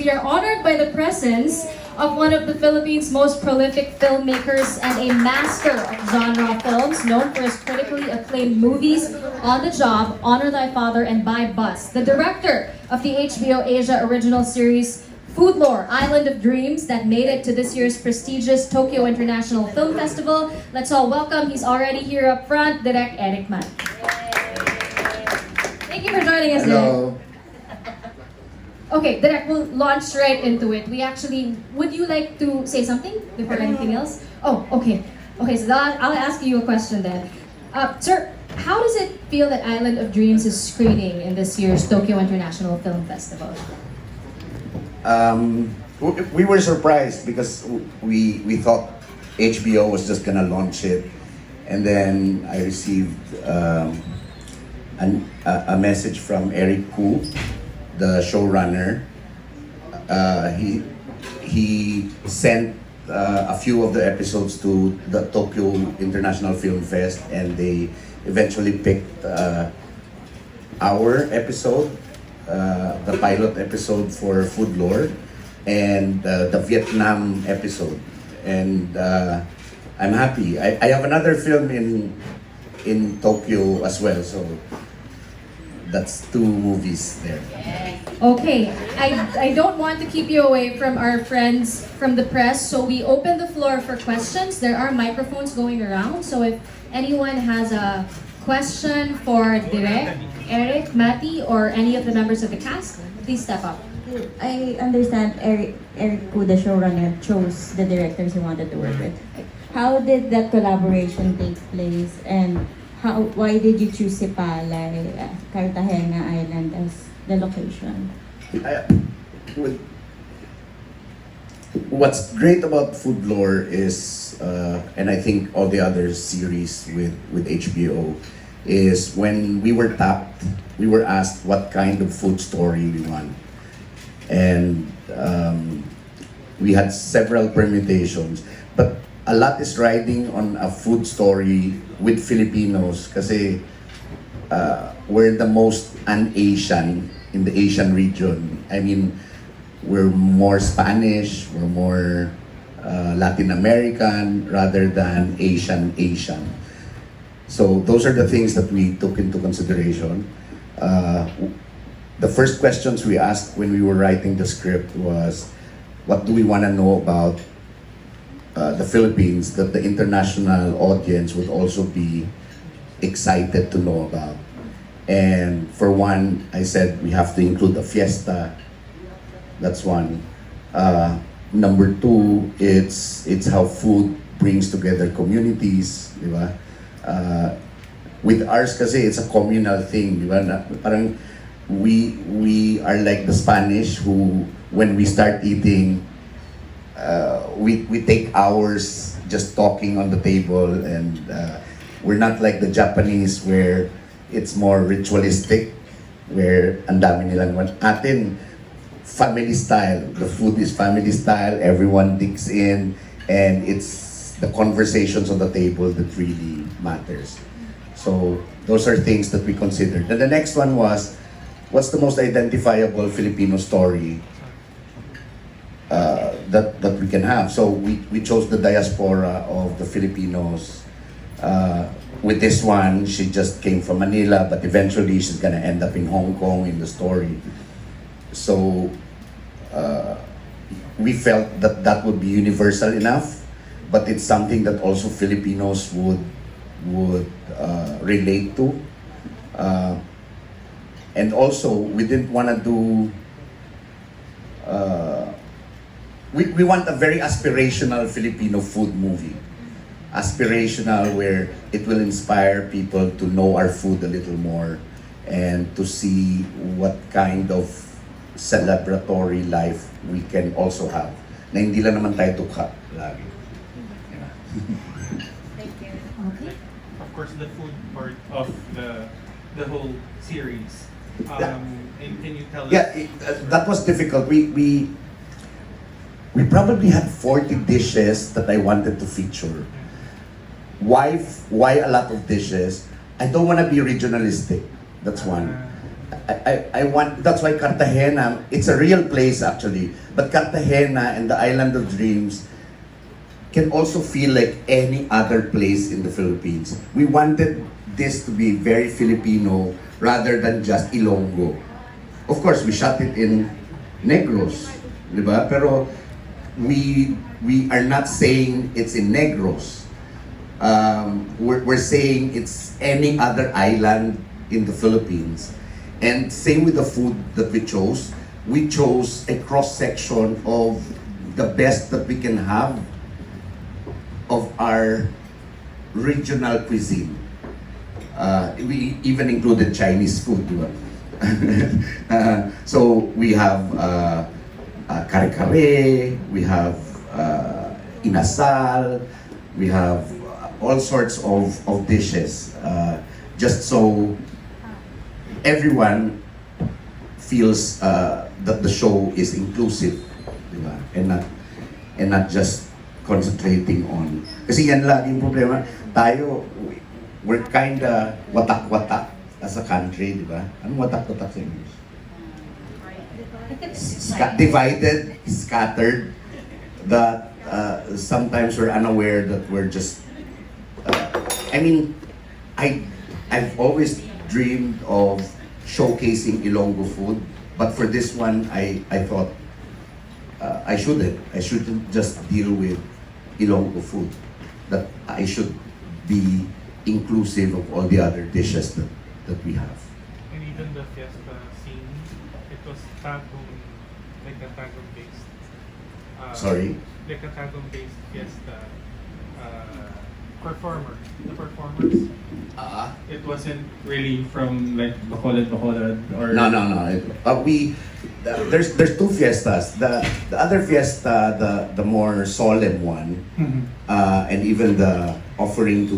We are honored by the presence of one of the Philippines' most prolific filmmakers and a master of genre films, known for his critically acclaimed movies, On the Job, Honor Thy Father, and By Bus. The director of the HBO Asia original series, Food Lore, Island of Dreams, that made it to this year's prestigious Tokyo International Film Festival. Let's all welcome, he's already here up front, Direk ERIK Matti. Thank you for joining us, Hello. Direk. Okay, Direk, we'll launch right into it. Would you like to say something before anything else? Oh, okay. Okay, so I'll ask you a question then. Sir, how does it feel that Island of Dreams is screening in this year's Tokyo International Film Festival? We were surprised because we thought HBO was just gonna launch it, and then I received a message from Eric Koo, the showrunner. He sent a few of the episodes to the Tokyo International Film Fest, and they eventually picked our episode, the pilot episode for Food Lore, and the Vietnam episode. And I'm happy. I have another film in Tokyo as well, so that's 2 movies there. Okay, I don't want to keep you away from our friends from the press, so we open the floor for questions. There are microphones going around, so if anyone has a question for Direk, ERIK, Matti, or any of the members of the cast, please step up. I understand Eric Koo, the showrunner, chose the directors he wanted to work with. How did that collaboration take place, and why did you choose Sipalay, Cartagena Island as the location? What's great about Food Lore is, and I think all the other series with HBO, is when we were tapped, we were asked what kind of food story we want. And we had several permutations, but a lot is riding on a food story with Filipinos kasi we're the most un-Asian in the Asian region. I mean, we're more Spanish, we're more Latin American rather than Asian. So those are the things that we took into consideration. The first questions we asked when we were writing the script was, what do we want to know about the Philippines that the international audience would also be excited to know about? And for one, I said we have to include a fiesta. That's one. Number 2, it's how food brings together communities, di ba? With ours kasi it's a communal thing, di ba? Parang we are like the Spanish who, when we start eating, we take hours just talking on the table, and we're not like the Japanese where it's more ritualistic, where ang dami nilang atin family style. The food is family style, everyone digs in, and it's the conversations on the table that really matters. So those are things that we considered. And the next one was, what's the most identifiable Filipino story that we can have? So we chose the diaspora of the Filipinos. With this one, she just came from Manila, but eventually she's gonna end up in Hong Kong in the story. So we felt that that would be universal enough, but it's something that also Filipinos would relate to. And also, we didn't want to do. We want a very aspirational Filipino food movie. Aspirational, where it will inspire people to know our food a little more and to see what kind of celebratory life we can also have. Na hindi lang naman tayo tukha lagi. Yeah. Thank you. Okay. Of course, the food part of the whole series. And can you tell us? Yeah, that was difficult. We probably had 40 dishes that I wanted to feature. Why a lot of dishes? I don't want to be regionalistic. That's one. I want, that's why Cartagena, it's a real place actually, but Cartagena and the Island of Dreams can also feel like any other place in the Philippines. We wanted this to be very Filipino rather than just Ilonggo. Of course, we shot it in Negros, di ba? Pero we are not saying it's in Negros. We're saying it's any other island in the Philippines. And same with the food that we chose. We chose a cross-section of the best that we can have of our regional cuisine. We even included Chinese food. So we have kare-kare, we have inasal, we have all sorts of dishes. Just so everyone feels that the show is inclusive, diba? And not just concentrating on, kasi yan lagi yung problema tayo, we're kinda watak-watak as a country, di ba? Anong watak-watak sa English? Divided, scattered, that sometimes we're unaware that we're just I've always dreamed of showcasing Ilonggo food, but for this one, I thought I shouldn't just deal with Ilonggo food. That I should be inclusive of all the other dishes that we have. And even the fiesta scene, it was Tagum, like a Tagum based. Sorry? Like a Tagum based fiesta performer. The performers. It wasn't really from like Bacolod or No. There's two fiestas. The other fiesta, the more solemn one, and even the offering to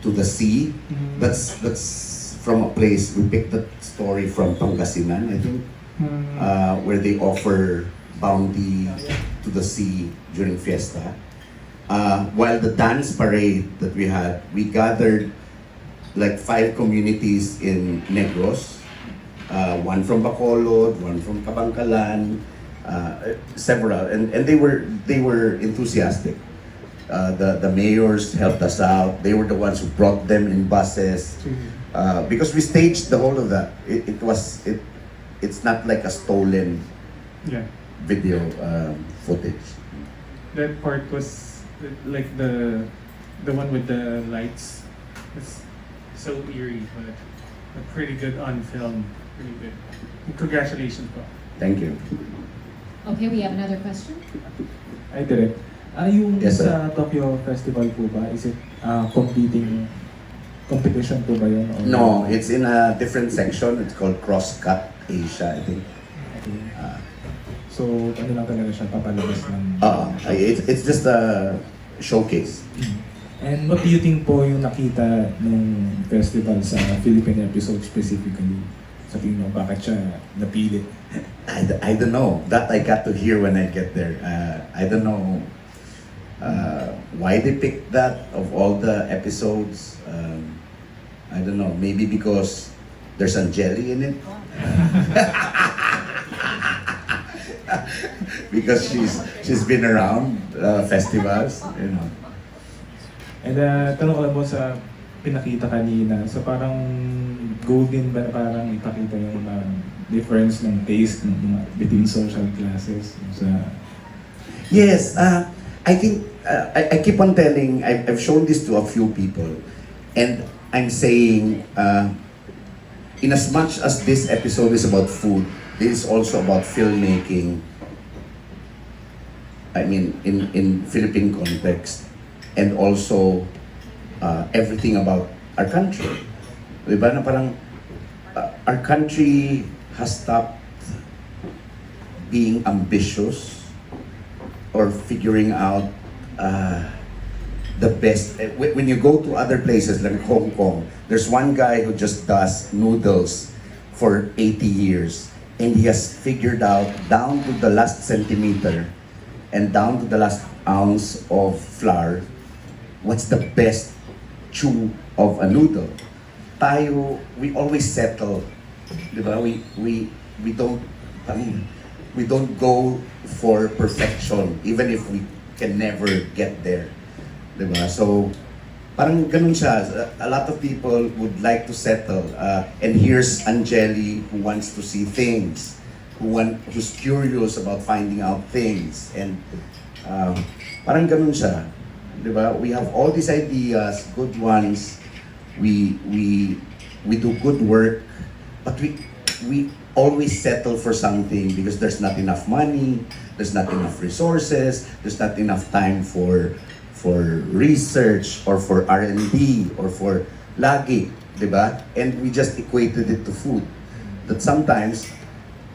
the sea. That's from a place we picked that story from Pangasinan, I think, where they offer bounty to the sea during fiesta. While the dance parade that we had, we gathered like 5 communities in Negros, one from Bacolod, one from Kabangkalan, several, and they were enthusiastic. The mayors helped us out. They were the ones who brought them in buses, because we staged the whole of that. It's not like a stolen video footage. that part was like the one with the lights. It's so eerie, but pretty good on film. Pretty good. Congratulations, po. Thank you. Okay, we have another question. Ay, Direk. Yung Yes, sir. sa Tokyo Festival po ba, is it competition po ba yun? Or No, it's in a different section. It's called Crosscut Asia, I think. Okay. So, ano lang talaga siya, papalabas ng... It's just a showcase. And what do you think po yung nakita nung festival sa Philippine episode specifically? Sa tingin mo, bakit siya napili? I don't know. That I got to hear when I get there. I don't know why they picked that of all the episodes. I don't know. Maybe because there's Angeli in it. Because she's been around festivals, you know. And tanong ko lang po sa pinakita kanina, so parang golden ba parang ipakita yung difference ng taste ng between social classes sa... Yes, I think I keep on telling. I've shown this to a few people, and I'm saying, in as much as this episode is about food, this is also about filmmaking. I mean, in Philippine context, and also everything about our country. Diba na parang our country has stopped being ambitious or figuring out the best. When you go to other places like Hong Kong, there's one guy who just does noodles for 80 years, and he has figured out down to the last centimeter and down to the last ounce of flour what's the best chew of a noodle. tayo, we always settle. Diba? We don't go for perfection even if we can never get there. Diba? So, parang ganun siya. A lot of people would like to settle. And here's Angeli who wants to see things, who's curious about finding out things. And parang ganun siya. Diba? We have all these ideas, good ones. We do good work, but we always settle for something because there's not enough money, there's not enough resources, there's not enough time for research or for R&D or for lagi, diba? And we just equated it to food. That sometimes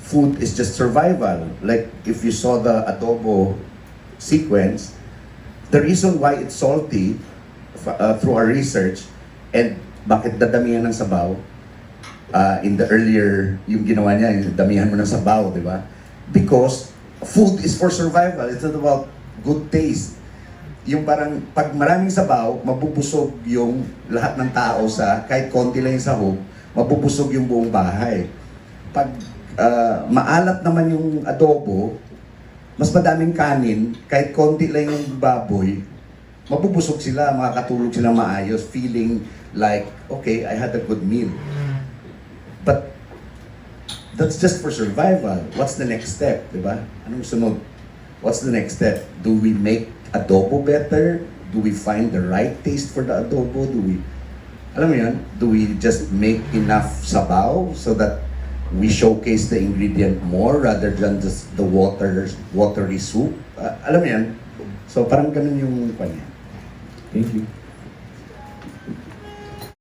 food is just survival. Like if you saw the adobo sequence, the reason why it's salty through our research and bakit dadamihan ng sabaw, in the earlier, yung ginawa niya, yung damihan mo ng sabaw, di ba? Because food is for survival. It's not about good taste. Yung parang, pag maraming sabaw, mabubusog yung lahat ng tao sa, kahit konti lang yung sahog, mabubusog yung buong bahay. Pag maalat naman yung adobo, mas madaming kanin, kahit konti lang yung baboy, mabubusog sila, makakatulog sila maayos, feeling like, okay, I had a good meal. But that's just for survival. What's the next step, di ba? Anong sunod? What's the next step? Do we make adobo better? Do we find the right taste for the adobo? Alam mo yun? Do we just make enough sabaw so that we showcase the ingredient more rather than just the watery soup? Alam mo yan? So parang ganun yung kanya. Thank you.